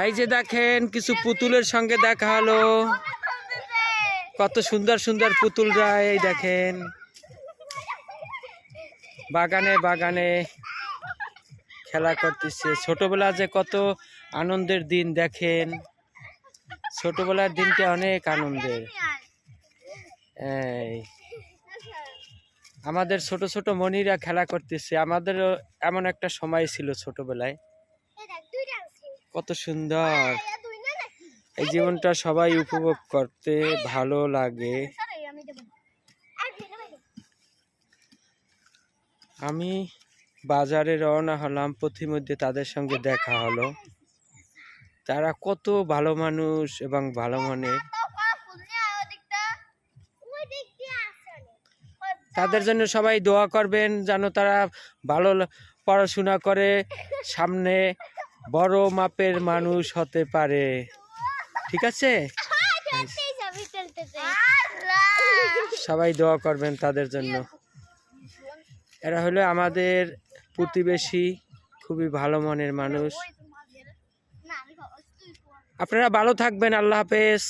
এই যে দেখেন কিছু পুতুলের সঙ্গে দেখা হলো, কত সুন্দর সুন্দর পুতুলরা। এই দেখেন বাগানে বাগানে খেলা করতেছে। ছোটবেলা যে কত আনন্দের দিন দেখেন, ছোটবেলার দিনটা অনেক আনন্দের। এই আমাদের ছোট ছোট মনিরা খেলা করতেছে। আমাদেরও এমন একটা সময় ছিল ছোটবেলায়, কত সুন্দর। এই জীবনটা সবাই উপভোগ করতে ভালো লাগে। আমি বাজারে রওনা হলাম, পথিমধ্যে তাদের সঙ্গে দেখা হলো। তারা কত ভালো মানুষ এবং ভালো মনের। তাদের জন্য সবাই দোয়া করবেন যেন তারা ভালো পড়াশোনা করে সামনে বড় মাপের মানুষ হতে পারে। ঠিক আছে, সবাই দোয়া করবেন তাদের জন্য। এরা হলো আমাদের প্রতিবেশী, খুবই ভালো মনের মানুষ। আপনারা ভালো থাকবেন। আল্লাহ হাফেজ।